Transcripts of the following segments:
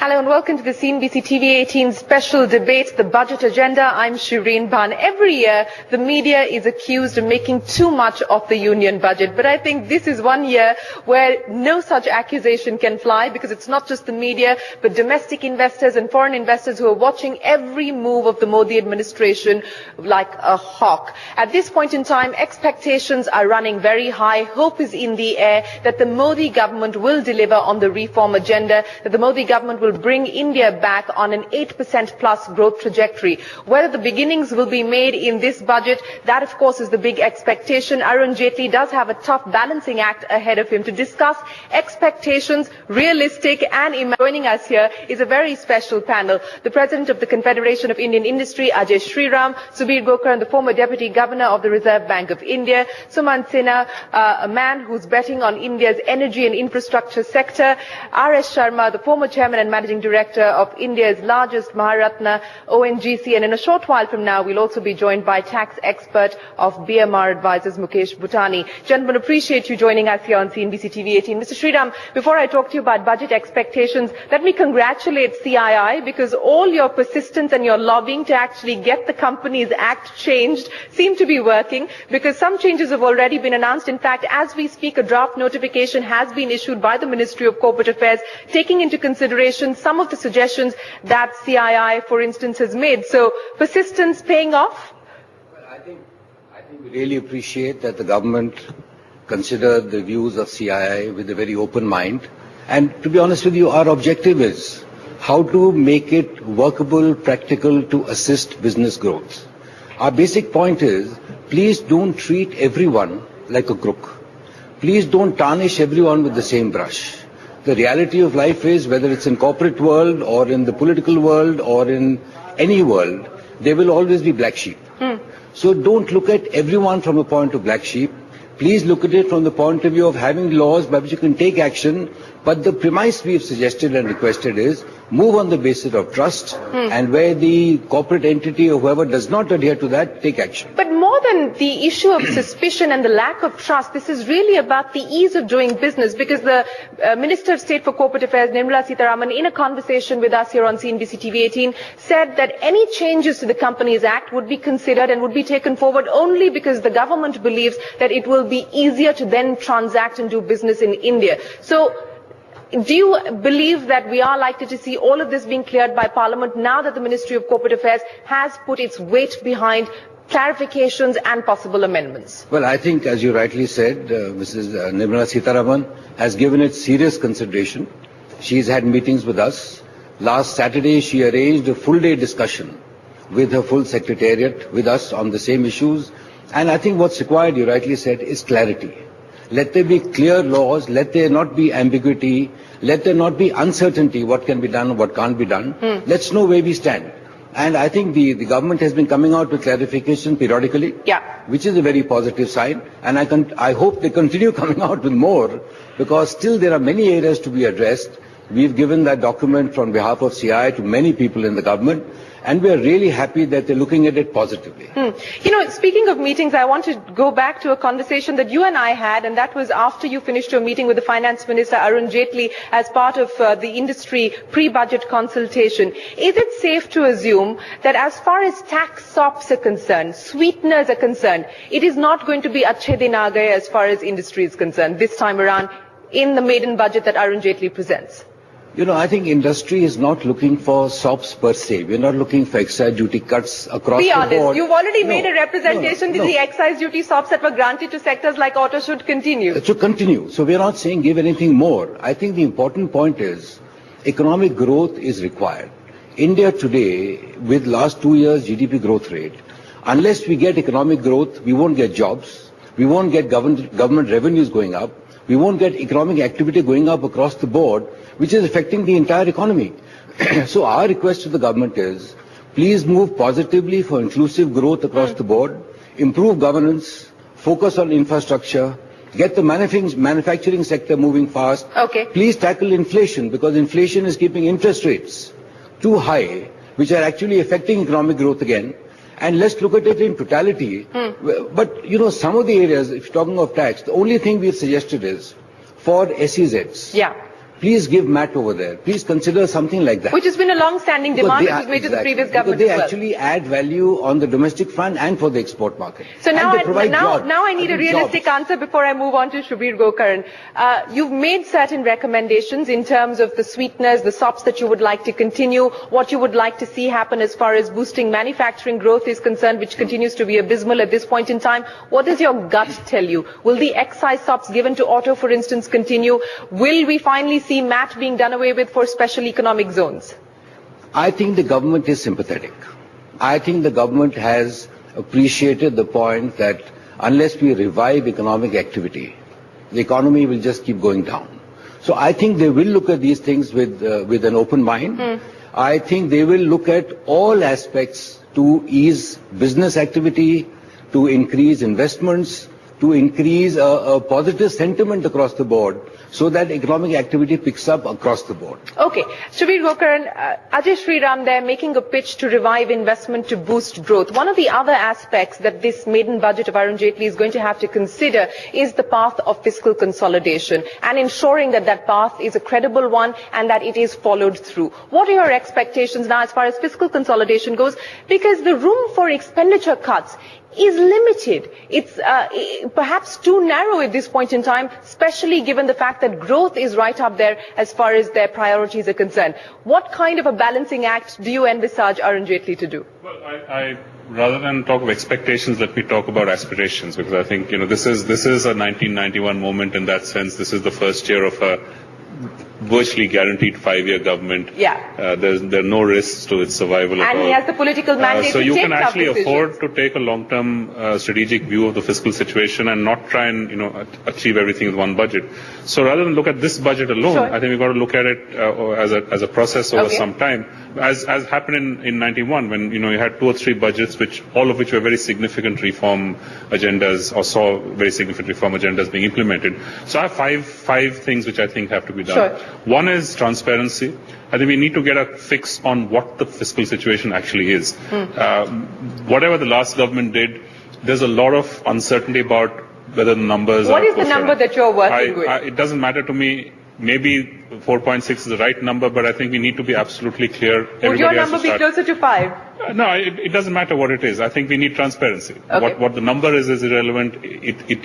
Hello and welcome to the CNBCTV18 special debate, the budget agenda. I'm Shireen Bhan. Every year, the media is accused of making too much of the union budget. But I think this is one year where no such accusation can fly, because it's not just the media, but domestic investors and foreign investors who are watching every move of the Modi administration like a hawk. At this point in time, expectations are running very high. Hope is in the air that the Modi government will deliver on the reform agenda, that the Modi government will bring India back on an 8% plus growth trajectory. Whether the beginnings will be made in this budget, that of course is the big expectation. Arun Jaitley does have a tough balancing act ahead of him to discuss expectations, realistic and joining us here is a very special panel. The President of the Confederation of Indian Industry, Ajay Sriram, Subir Gokar, and the former Deputy Governor of the Reserve Bank of India, Sumant Sinha, a man who's betting on India's energy and infrastructure sector, R.S. Sharma, the former Chairman and Managing Director of India's largest Maharatna ONGC, and in a short while from now we'll also be joined by tax expert of BMR Advisors, Mukesh Bhutani. Gentlemen, appreciate you joining us here on CNBC TV18. Mr. Sriram, before I talk to you about budget expectations, let me congratulate CII, because all your persistence and your lobbying to actually get the Companies Act changed seem to be working, because some changes have already been announced. In fact, as we speak, a draft notification has been issued by the Ministry of Corporate Affairs, taking into consideration some of the suggestions that CII, for instance, has made. So, persistence paying off? Well, I think we really appreciate that the government considered the views of CII with a very open mind. And to be honest with you, our objective is how to make it workable, practical to assist business growth. Our basic point is, please don't treat everyone like a crook. Please don't tarnish everyone with the same brush. The reality of life is, whether it's in corporate world or in the political world or in any world, there will always be black sheep. So don't look at everyone from a point of black sheep. Please look at it from the point of view of having laws by which you can take action. But the premise we have suggested and requested is move on the basis of trust, and where the corporate entity or whoever does not adhere to that, take action. But more than the issue of suspicion and the lack of trust, this is really about the ease of doing business, because the Minister of State for Corporate Affairs, Nirmala Sitharaman, in a conversation with us here on CNBC TV18, said that any changes to the Companies Act would be considered and would be taken forward only because the government believes that it will be easier to then transact and do business in India. So, do you believe that we are likely to see all of this being cleared by Parliament now that the Ministry of Corporate Affairs has put its weight behind clarifications and possible amendments? Well, I think, as you rightly said, Mrs. Nirmala Sitharaman has given it serious consideration. She's had meetings with us. Last Saturday, she arranged a full-day discussion with her full secretariat, with us on the same issues. And I think what's required, you rightly said, is clarity. Let there be clear laws, let there not be ambiguity, let there not be uncertainty what can be done and what can't be done. Let's know where we stand. And I think the government has been coming out with clarification periodically, which is a very positive sign. And I hope they continue coming out with more, because still there are many areas to be addressed. We've given that document on behalf of CI to many people in the government, and we are really happy that they're looking at it positively. You know, speaking of meetings, I want to go back to a conversation that you and I had, and that was after you finished your meeting with the Finance Minister, Arun Jaitley, as part of the industry pre-budget consultation. Is it safe to assume that as far as tax SOPs are concerned, sweeteners are concerned, it is not going to be achhe din aa gaye as far as industry is concerned this time around in the maiden budget that Arun Jaitley presents? You know, I think industry is not looking for SOPs per se. We're not looking for excise duty cuts across the board. Be honest, you've already made a representation that the excise duty SOPs that were granted to sectors like auto should continue. It should continue. So we're not saying give anything more. I think the important point is economic growth is required. India today, with last 2 years GDP growth rate, unless we get economic growth, we won't get jobs, we won't get government revenues going up, we won't get economic activity going up across the board, which is affecting the entire economy. So our request to the government is, please move positively for inclusive growth across the board, improve governance, focus on infrastructure, get the manufacturing sector moving fast. Please tackle inflation, because inflation is keeping interest rates too high, which are actually affecting economic growth again. And let's look at it in totality. But, you know, some of the areas, if you're talking of tax, the only thing we've suggested is, for SEZs, please give MAT over there. Please consider something like that. Which has been a long-standing demand which was made to the previous government Because they as well. actually add value on the domestic front and for the export market. So now I need a jobs. realistic answer before I move on to Shubir Gokaran. You've made certain recommendations in terms of the sweeteners, the SOPs that you would like to continue, what you would like to see happen as far as boosting manufacturing growth is concerned, which continues to be abysmal at this point in time. What does your gut tell you? Will the excise SOPs given to auto, for instance, continue? Will we finally see MAT being done away with for special economic zones? I think the government is sympathetic. I think the government has appreciated the point that unless we revive economic activity, the economy will just keep going down. So I think they will look at these things with an open mind. I think they will look at all aspects to ease business activity, to increase investments, to increase a positive sentiment across the board, so that economic activity picks up across the board. Okay. Shubir Gokaran, Ajay Sriram there making a pitch to revive investment to boost growth. One of the other aspects that this maiden budget of Arun Jaitley is going to have to consider is the path of fiscal consolidation and ensuring that that path is a credible one and that it is followed through. What are your expectations now as far as fiscal consolidation goes? Because the room for expenditure cuts is limited. It's perhaps too narrow at this point in time, especially given the fact that growth is right up there as far as their priorities are concerned. What kind of a balancing act do you envisage Arun Jaitley to do? Well, I rather than talk of expectations, let me talk about aspirations, because I think, this is a 1991 moment in that sense. This is the first year of a virtually guaranteed 5-year government. Yeah. There are no risks to its survival at all. And he has the political mandate so to you take can actually tough afford to take a long-term strategic view of the fiscal situation and not try and achieve everything with one budget. So rather than look at this budget alone, Sure. I think we've got to look at it as a process over some time, as happened in 91 when you had 2 or 3 budgets all of which were very significant reform agendas or saw very significant reform agendas being implemented. So I have five things which I think have to be done. Sure. One is transparency. I think we need to get a fix on what the fiscal situation actually is. Whatever the last government did, there's a lot of uncertainty about whether the numbers What are... is the number that you're working with? It doesn't matter to me. Maybe 4.6 is the right number, but I think we need to be absolutely clear. Would your number be closer to 5? No, it doesn't matter what it is. I think we need transparency. Okay. What the number is irrelevant.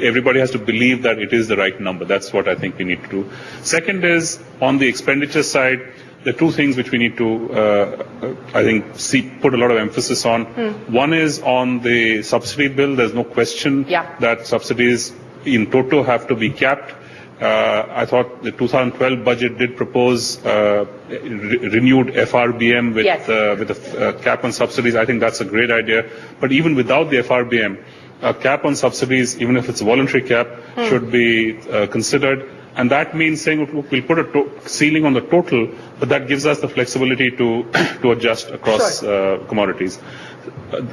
Everybody has to believe that it is the right number. That's what I think we need to do. Second is, on the expenditure side, there are 2 things which we need to, put a lot of emphasis on. One is on the subsidy bill. There's no question that subsidies in toto have to be capped. I thought the 2012 budget did propose renewed FRBM with a cap on subsidies. I think that's a great idea. But even without the FRBM, a cap on subsidies, even if it's a voluntary cap, should be considered. And that means saying we'll put a ceiling on the total, but that gives us the flexibility to adjust across commodities.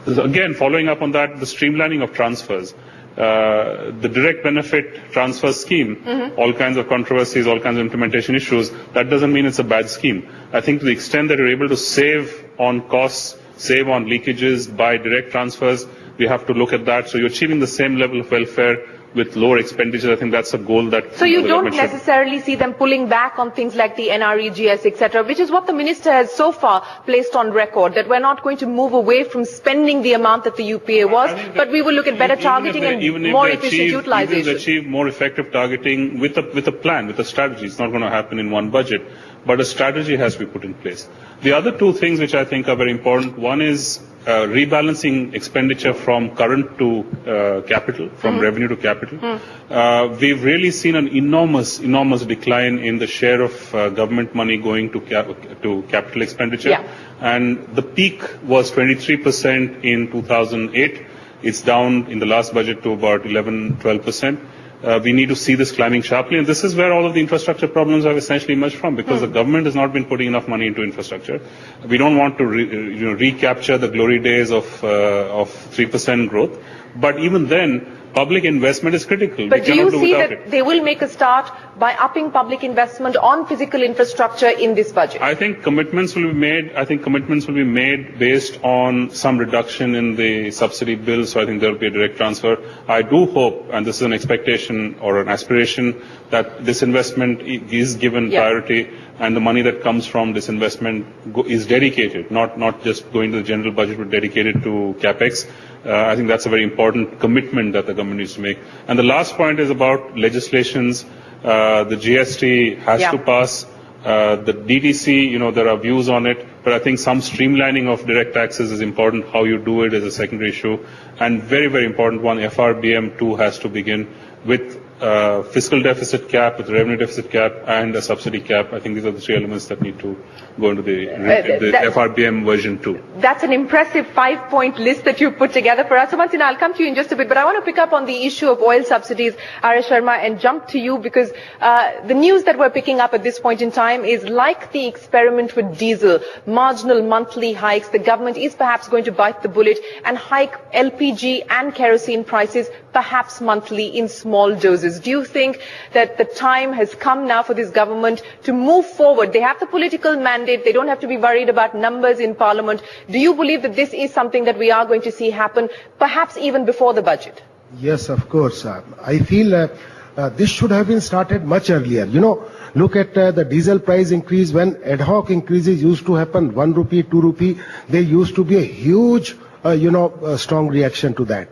Again, following up on that, the streamlining of transfers. The direct benefit transfer scheme, all kinds of controversies, all kinds of implementation issues, that doesn't mean it's a bad scheme. I think to the extent that you're able to save on costs, save on leakages by direct transfers, we have to look at that. So you're achieving the same level of welfare with lower expenditure. I think that's a goal that... So you don't necessarily see them pulling back on things like the NREGS, etc., which is what the minister has so far placed on record, that we're not going to move away from spending the amount that the UPA was, but we will look at better targeting and more efficient utilization. Even if they achieve more effective targeting with a plan, with a strategy, it's not going to happen in one budget, but a strategy has to be put in place. The other 2 things which I think are very important, one is rebalancing expenditure from current to capital, from revenue to capital. We've really seen an enormous decline in the share of government money going to capital expenditure. And the peak was 23% in 2008. It's down in the last budget to about 11-12%. We need to see this climbing sharply, and this is where all of the infrastructure problems have essentially emerged from, because the government has not been putting enough money into infrastructure. We don't want to recapture the glory days of 3% growth, but even then, public investment is critical. But do you see that it. they will make a start by upping public investment on physical infrastructure in this budget? I think commitments will be made. I think commitments will be made based on some reduction in the subsidy bill. So I think there will be a direct transfer. I do hope, and this is an expectation or an aspiration, that this investment is given priority, and the money that comes from this investment is dedicated, not just going to the general budget, but dedicated to capex. I think that's a very important commitment that the government needs to make. And the last point is about legislations. The GST has to pass. The DTC, there are views on it, but I think some streamlining of direct taxes is important. How you do it is a secondary issue. And very, very important one, FRBM 2 has to begin with fiscal deficit cap, with revenue deficit cap, and a subsidy cap. I think these are the three elements that need to go into the FRBM version 2. That's an impressive 5-point list that you put together for us. Sumant Sinha, I'll come to you in just a bit, but I want to pick up on the issue of oil subsidies, R.S. Sharma, and jump to you because the news that we're picking up at this point in time is like the experiment with diesel, marginal monthly hikes. The government is perhaps going to bite the bullet and hike LPG and kerosene prices perhaps monthly in small doses. Do you think that the time has come now for this government to move forward? They have the political mandate. They don't have to be worried about numbers in Parliament. Do you believe that this is something that we are going to see happen, perhaps even before the budget? Yes, of course. I feel this should have been started much earlier. Look at the diesel price increase. When ad hoc increases used to happen, 1 rupee, 2 rupee, there used to be a huge, strong reaction to that.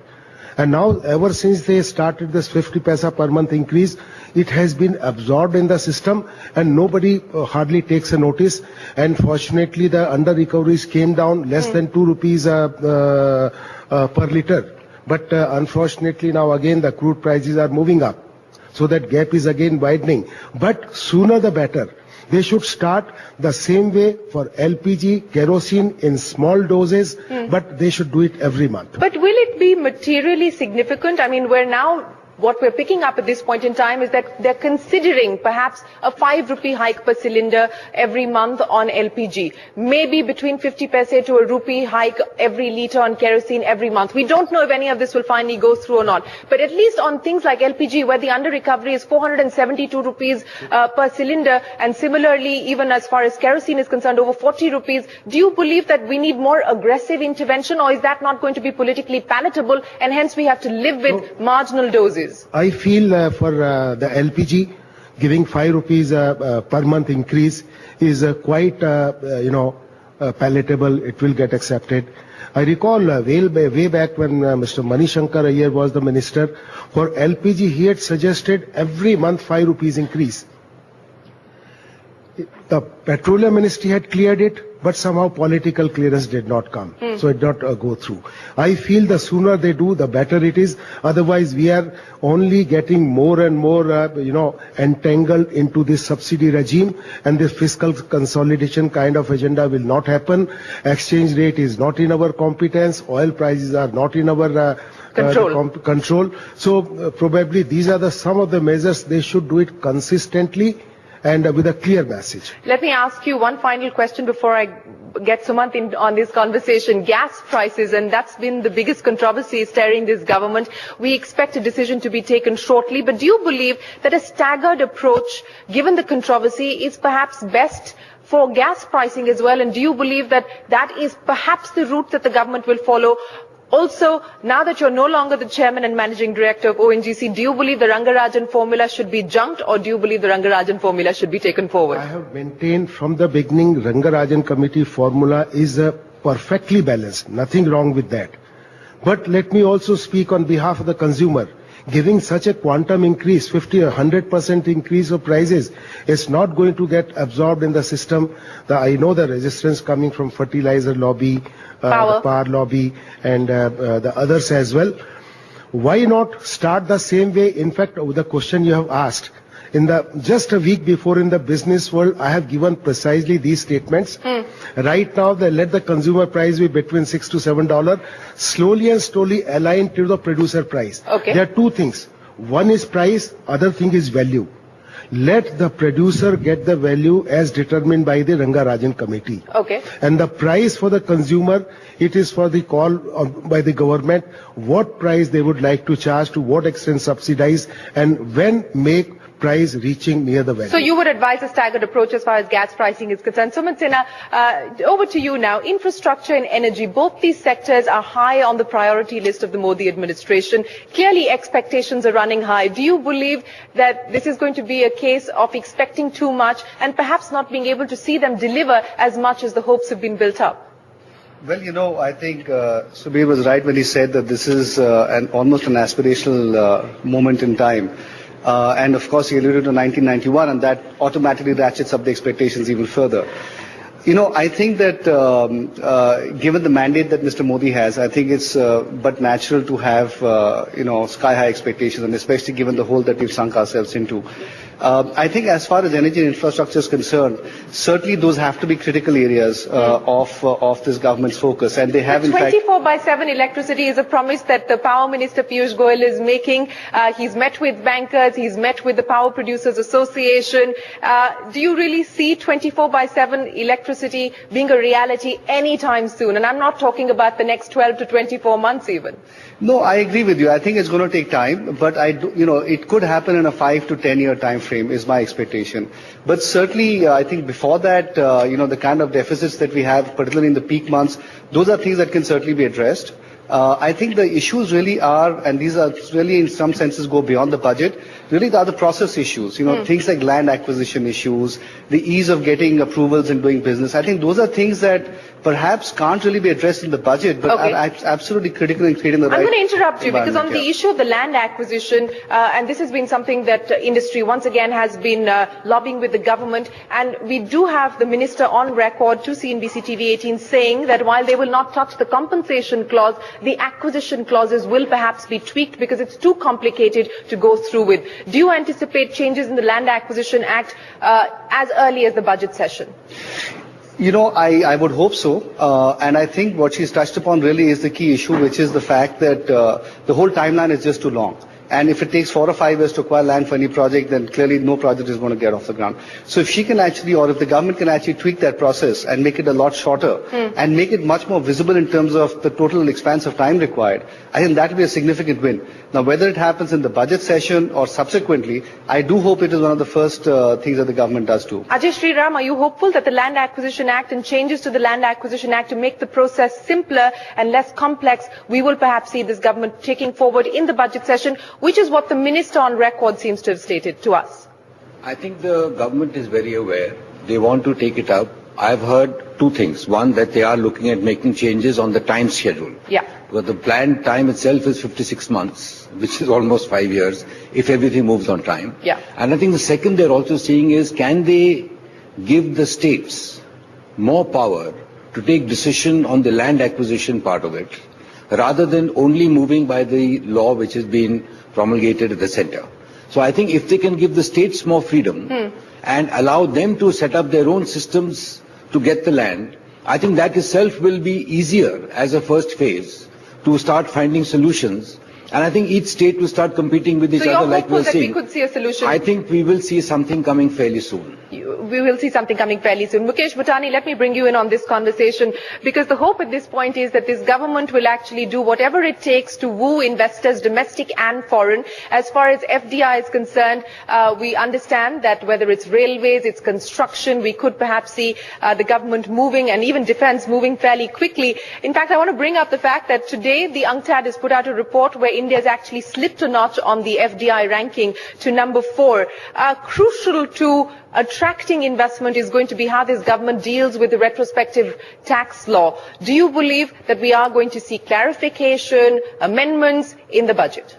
And now, ever since they started this 50 paisa per month increase, it has been absorbed in the system and nobody hardly takes a notice. And fortunately, the under recoveries came down less than 2 rupees per liter. But unfortunately, now again, the crude prices are moving up. So that gap is again widening. But sooner the better. They should start the same way for LPG, kerosene in small doses, but they should do it every month. But will it be materially significant? I mean, what we're picking up at this point in time is that they're considering perhaps a 5 rupee hike per cylinder every month on LPG. Maybe between 50 paise to a rupee hike every litre on kerosene every month. We don't know if any of this will finally go through or not. But at least on things like LPG, where the under recovery is 472 rupees per cylinder, and similarly, even as far as kerosene is concerned, over 40 rupees, do you believe that we need more aggressive intervention, or is that not going to be politically palatable, and hence we have to live with marginal doses? I feel for the LPG, giving 5 rupees per month increase is quite, palatable. It will get accepted. I recall way back when Mr. Mani Shankar Iyer was the minister, for LPG he had suggested every month 5 rupees increase. The Petroleum Ministry had cleared it, but somehow political clearance did not come. So it did not go through. I feel the sooner they do, the better it is. Otherwise, we are only getting more and more, entangled into this subsidy regime, and this fiscal consolidation kind of agenda will not happen. Exchange rate is not in our competence. Oil prices are not in our control. So probably these are some of the measures. They should do it consistently and with a clear message. Let me ask you one final question before I get Sumant in on this conversation. Gas prices, and that's been the biggest controversy stirring this government. We expect a decision to be taken shortly, but do you believe that a staggered approach, given the controversy, is perhaps best for gas pricing as well? And do you believe that that is perhaps the route that the government will follow? Also, now that you're no longer the chairman and managing director of ONGC, do you believe the Rangarajan formula should be junked, or do you believe the Rangarajan formula should be taken forward? I have maintained from the beginning Rangarajan committee formula is perfectly balanced. Nothing wrong with that. But let me also speak on behalf of the consumer. Giving such a quantum increase, 50 or 100% increase of prices, is not going to get absorbed in the system. I know the resistance coming from fertilizer lobby, the power lobby, and the others as well. Why not start the same way? In fact, the question you have asked, just a week before in the business world, I have given precisely these statements. Right now, let the consumer price be between $6 to $7, slowly and slowly aligned to the producer price. Okay. There are two things. One is price, other thing is value. let the producer get the value as determined by the Rangarajan committee. Okay. And the price for the consumer, it is for the call by the government, what price they would like to charge, to what extent subsidize, and when make price reaching near the value. So you would advise a staggered approach as far as gas pricing is concerned. Sumant Sinha, over to you now. Infrastructure and energy, both these sectors are high on the priority list of the Modi administration. Clearly expectations are running high. Do you believe that this is going to be a case of expecting too much and perhaps not being able to see them deliver as much as the hopes have been built up? Well, I think Subir was right when he said that this is almost an aspirational moment in time. And of course, he alluded to 1991, and that automatically ratchets up the expectations even further. I think that given the mandate that Mr. Modi has, I think it's but natural to have, sky-high expectations, and especially given the hole that we've sunk ourselves into. I think as far as energy and infrastructure is concerned, certainly those have to be critical areas of this government's focus, and they have in fact. 24/7 electricity is a promise that the Power Minister Piyush Goyal is making. He's met with bankers, he's met with the Power Producers Association. Do you really see 24/7 electricity being a reality anytime soon? And I'm not talking about the next 12 to 24 months even. No, I agree with you. I think it's going to take time, but it could happen in a 5 to 10 year time frame is my expectation. But certainly, I think before that, the kind of deficits that we have, particularly in the peak months, those are things that can certainly be addressed. I think the issues really are, and these are really in some senses go beyond the budget, really the other process issues, things like land acquisition issues, the ease of getting approvals and doing business. I think those are things that perhaps can't really be addressed in the budget, but are absolutely critical in creating the right. I'm going to interrupt you because on the issue of the land acquisition, and this has been something that industry once again has been lobbying with the government, and we do have the minister on record to CNBCTV18 saying that while they will not touch the compensation clause, the acquisition clauses will perhaps be tweaked because it's too complicated to go through with. Do you anticipate changes in the Land Acquisition Act as early as the budget session? I would hope so. And I think what she's touched upon really is the key issue, which is the fact that the whole timeline is just too long. And if it takes 4 or 5 years to acquire land for any project, then clearly no project is going to get off the ground. So if she can actually, or if the government can actually tweak that process and make it a lot shorter and make it much more visible in terms of the total expanse of time required, I think that will be a significant win. Now, whether it happens in the budget session or subsequently, I do hope it is one of the first things that the government does too. Ajay Sriram, are you hopeful that the Land Acquisition Act and changes to the Land Acquisition Act to make the process simpler and less complex, we will perhaps see this government taking forward in the budget session, which is what the minister on record seems to have stated to us? I think the government is very aware. They want to take it up. I've heard two things. One, that they are looking at making changes on the time schedule. Yeah. But the planned time itself is 56 months, which is almost 5 years, if everything moves on time. Yeah. And I think the second they're also seeing is, can they give the states more power to take decision on the land acquisition part of it, rather than only moving by the law which has been promulgated at the center. So I think if they can give the states more freedom and allow them to set up their own systems to get the land, I think that itself will be easier as a first phase to start finding solutions. And I think each state will start competing with each other like we're seeing. So you're hopeful that we could see a solution? I think we will see something coming fairly soon. We will see something coming fairly soon. Mukesh Bhutani, let me bring you in on this conversation, because the hope at this point is that this government will actually do whatever it takes to woo investors, domestic and foreign. As far as FDI is concerned, we understand that whether it's railways, it's construction, we could perhaps see the government moving, and even defense moving fairly quickly. In fact, I want to bring up the fact that today the UNCTAD has put out a report where India has actually slipped a notch on the FDI ranking to number 4. Crucial to attracting investment is going to be how this government deals with the retrospective tax law. Do you believe that we are going to see clarification, amendments in the budget?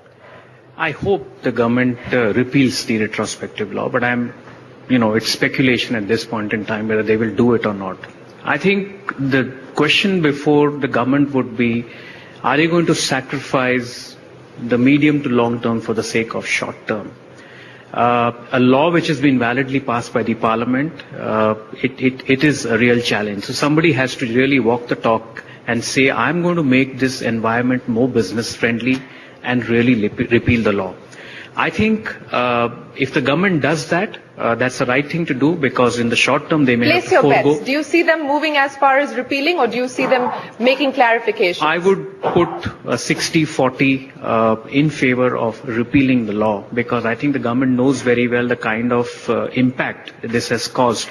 I hope the government repeals the retrospective law, but it's speculation at this point in time whether they will do it or not. I think the question before the government would be, are they going to sacrifice the medium to long term for the sake of short term? A law which has been validly passed by the parliament, it is a real challenge. So somebody has to really walk the talk and say, I'm going to make this environment more business friendly and really repeal the law. I think if the government does that, that's the right thing to do, because in the short term they may Place have to your forego. bets. Do you see them moving as far as repealing, or do you see them making clarifications? I would put 60-40 in favor of repealing the law, because I think the government knows very well the kind of impact this has caused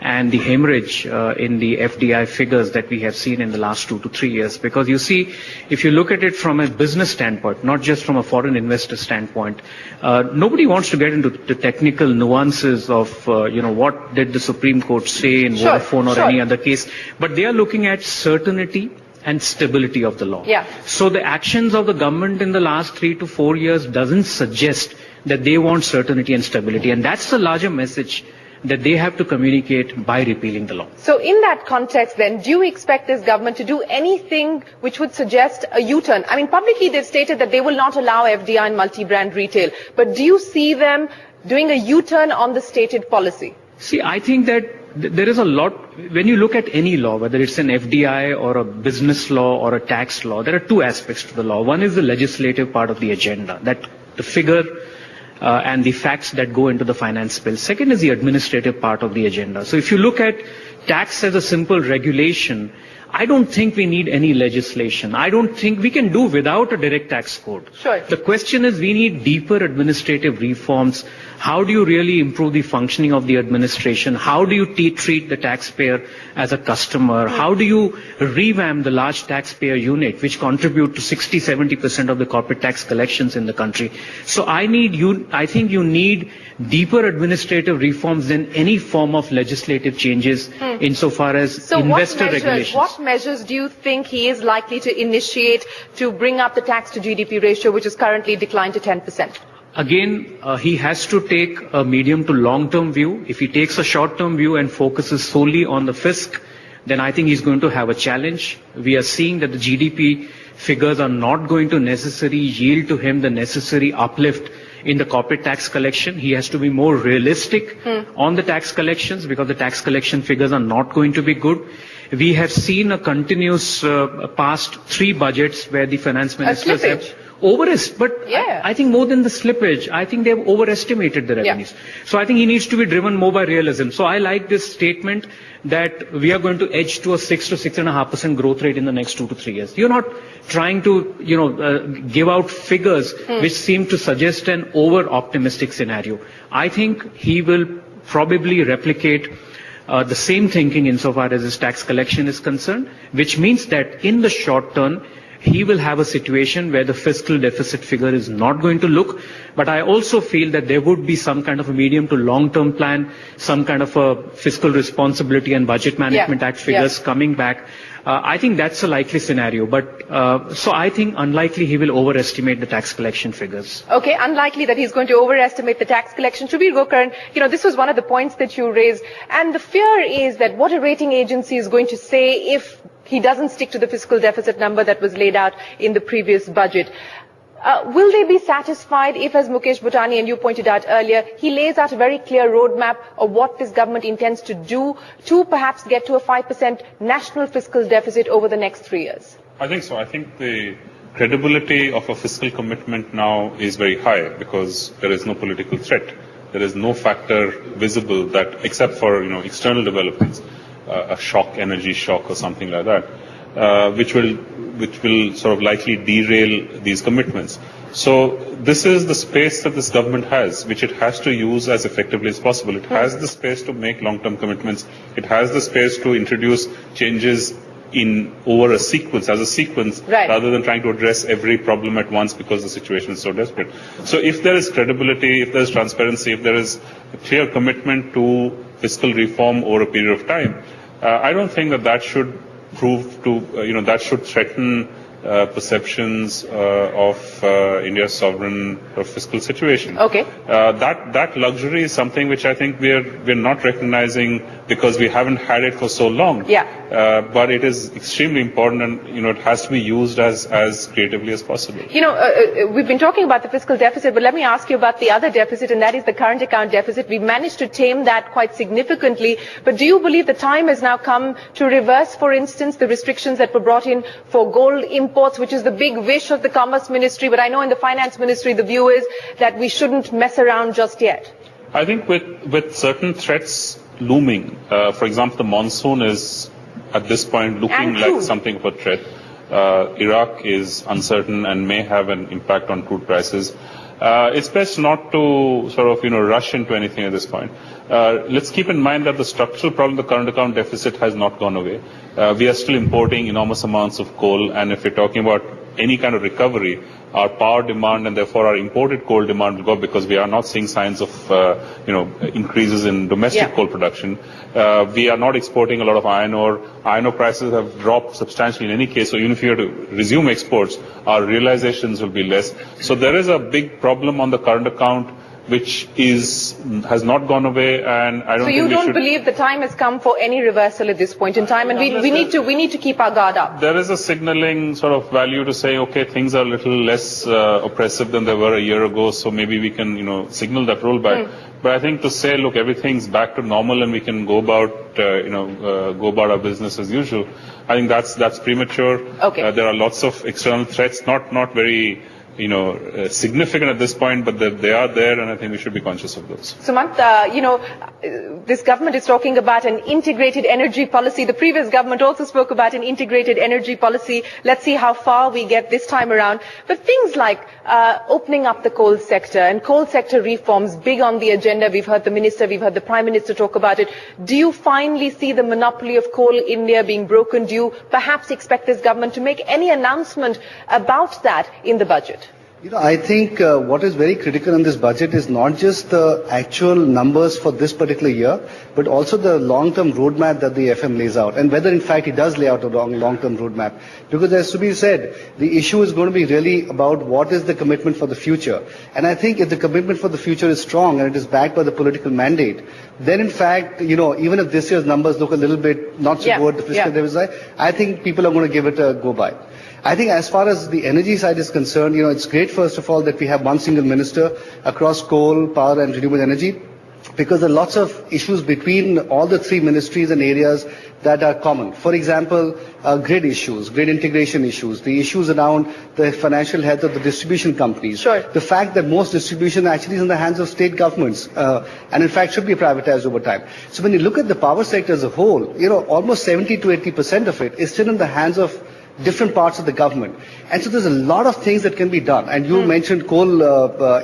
and the hemorrhage in the FDI figures that we have seen in the last 2 to 3 years. Because you see, if you look at it from a business standpoint, not just from a foreign investor standpoint, nobody wants to get into the technical nuances of, what did the Supreme Court say in Vodafone or any other case, but they are looking at certainty and stability of the law. Yeah. So the actions of the government in the last 3 to 4 years doesn't suggest that they want certainty and stability, and that's the larger message that they have to communicate by repealing the law. So in that context then, do you expect this government to do anything which would suggest a U-turn? I mean, publicly they've stated that they will not allow FDI in multi-brand retail, but do you see them doing a U-turn on the stated policy? See, I think that there is a lot, when you look at any law, whether it's an FDI or a business law or a tax law, there are two aspects to the law. One is the legislative part of the agenda, that the figure and the facts that go into the finance bill. Second is the administrative part of the agenda. So if you look at tax as a simple regulation, I don't think we need any legislation. I don't think we can do without a direct tax code. Sure. The question is, we need deeper administrative reforms. How do you really improve the functioning of the administration? How do you treat the taxpayer as a customer? How do you revamp the large taxpayer unit, which contribute to 60-70% of the corporate tax collections in the country? So I think you need deeper administrative reforms than any form of legislative changes insofar as investor regulations. What measures do you think he is likely to initiate to bring up the tax to GDP ratio, which is currently declined to 10%? Again, he has to take a medium to long-term view. If he takes a short-term view and focuses solely on the fisc, then I think he's going to have a challenge. We are seeing that the GDP figures are not going to necessarily yield to him the necessary uplift in the corporate tax collection. He has to be more realistic on the tax collections, because the tax collection figures are not going to be good. We have seen a continuous past 3 budgets where the finance ministers have I think more than the slippage, I think they have overestimated the revenues. So I think he needs to be driven more by realism. So I like this statement that we are going to edge to a 6 to 6.5% growth rate in the next 2 to 3 years. You're not trying to, give out figures which seem to suggest an over-optimistic scenario. I think he will probably replicate the same thinking insofar as his tax collection is concerned, which means that in the short term, he will have a situation where the fiscal deficit figure is not going to look. But I also feel that there would be some kind of a medium to long-term plan, some kind of a fiscal responsibility and budget management act figures coming back. I think that's a likely scenario. But so I think unlikely he will overestimate the tax collection figures. Okay, unlikely that he's going to overestimate the tax collection. Shubir Gokaran, this was one of the points that you raised. And the fear is that what a rating agency is going to say if he doesn't stick to the fiscal deficit number that was laid out in the previous budget. Will they be satisfied if, as Mukesh Bhutani and you pointed out earlier, he lays out a very clear roadmap of what this government intends to do to perhaps get to a 5% national fiscal deficit over the next 3 years? I think so. I think the credibility of a fiscal commitment now is very high because there is no political threat. There is no factor visible that, except for, external developments, a shock, energy shock or something like that, which will sort of likely derail these commitments. So this is the space that this government has, which it has to use as effectively as possible. It has the space to make long-term commitments. It has the space to introduce changes over a sequence, rather than trying to address every problem at once because the situation is so desperate. So if there is credibility, if there is transparency, if there is a clear commitment to fiscal reform over a period of time, I don't think that should prove to, that should threaten perceptions of India's sovereign or fiscal situation. Okay. That luxury is something which I think we're not recognizing because we haven't had it for so long. But it is extremely important, and it has to be used as creatively as possible. We've been talking about the fiscal deficit, but let me ask you about the other deficit, and that is the current account deficit. We've managed to tame that quite significantly. But do you believe the time has now come to reverse, for instance, the restrictions that were brought in for gold imports imports, which is the big wish of the Commerce Ministry. But I know in the Finance Ministry, the view is that we shouldn't mess around just yet. I think with certain threats looming, for example, the monsoon is at this point looking like something of a threat. Iraq is uncertain and may have an impact on crude prices. It's best not to sort of, rush into anything at this point. Let's keep in mind that the structural problem, the current account deficit, has not gone away. We are still importing enormous amounts of coal, and if we're talking about any kind of recovery, our power demand and therefore our imported coal demand will go up because we are not seeing signs of, increases in domestic coal production. We are not exporting a lot of iron ore. Iron ore prices have dropped substantially in any case. So even if you were to resume exports, our realizations will be less. So there is a big problem on the current account, which has not gone away, and I don't. So you don't believe the time has come for any reversal at this point in time, and we need to keep our guard up. There is a signaling sort of value to say, okay, things are a little less oppressive than they were a year ago, so maybe we can, signal that rollback. But I think to say, look, everything's back to normal and we can go about, go about our business as usual, I think that's premature. Okay. There are lots of external threats, not very significant at this point, but they are there, and I think we should be conscious of those. Sumant, this government is talking about an integrated energy policy. The previous government also spoke about an integrated energy policy. Let's see how far we get this time around. But things like opening up the coal sector and coal sector reforms, big on the agenda. We've heard the Minister, we've heard the Prime Minister talk about it. Do you finally see the monopoly of Coal India being broken? Do you perhaps expect this government to make any announcement about that in the budget? I think what is very critical in this budget is not just the actual numbers for this particular year, but also the long-term roadmap that the FM lays out, and whether in fact it does lay out a long-term roadmap. Because as Subir said, the issue is going to be really about what is the commitment for the future. And I think if the commitment for the future is strong and it is backed by the political mandate, then in fact, even if this year's numbers look a little bit not so good, the fiscal deficit, I think people are going to give it a go by. I think as far as the energy side is concerned, it's great, first of all, that we have one single minister across coal, power and renewable energy, because there are lots of issues between all the three ministries and areas that are common. For example, grid issues, grid integration issues, the issues around the financial health of the distribution companies. Sure. The fact that most distribution actually is in the hands of state governments, and in fact should be privatized over time. So when you look at the power sector as a whole, almost 70 to 80% of it is still in the hands of different parts of the government. And so there's a lot of things that can be done. And you mentioned Coal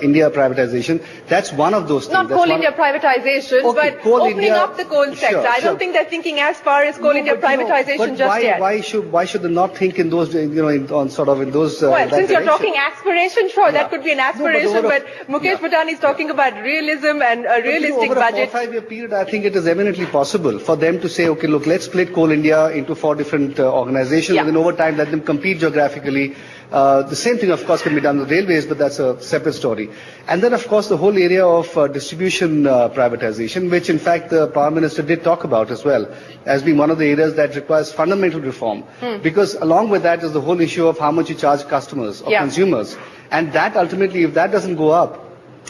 India privatization. That's one of those things. Not Coal India privatization, but opening up the coal sector. I don't think they're thinking as far as Coal India privatization just yet. Why should they not think in those, in those... Well, since you're talking aspiration, sure, that could be an aspiration, but Mukesh Bhatani is talking about realism and a realistic budget. Over a 4-5 year period, I think it is eminently possible for them to say, okay, look, let's split Coal India into 4 different organizations, and then over time let them compete geographically. The same thing, of course, can be done with railways, but that's a separate story. And then, of course, the whole area of distribution privatization, which, in fact, the Prime Minister did talk about as well, as being one of the areas that requires fundamental reform. Because along with that is the whole issue of how much you charge customers or consumers. And that ultimately, if that doesn't go up,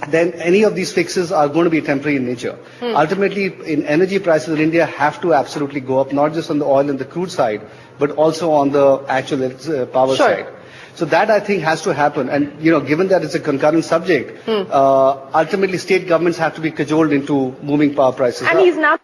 then any of these fixes are going to be temporary in nature. Ultimately, in energy prices in India have to absolutely go up, not just on the oil and the crude side, but also on the actual power side. So that, I think, has to happen. And, given that it's a concurrent subject, ultimately state governments have to be cajoled into moving power prices up. And he's now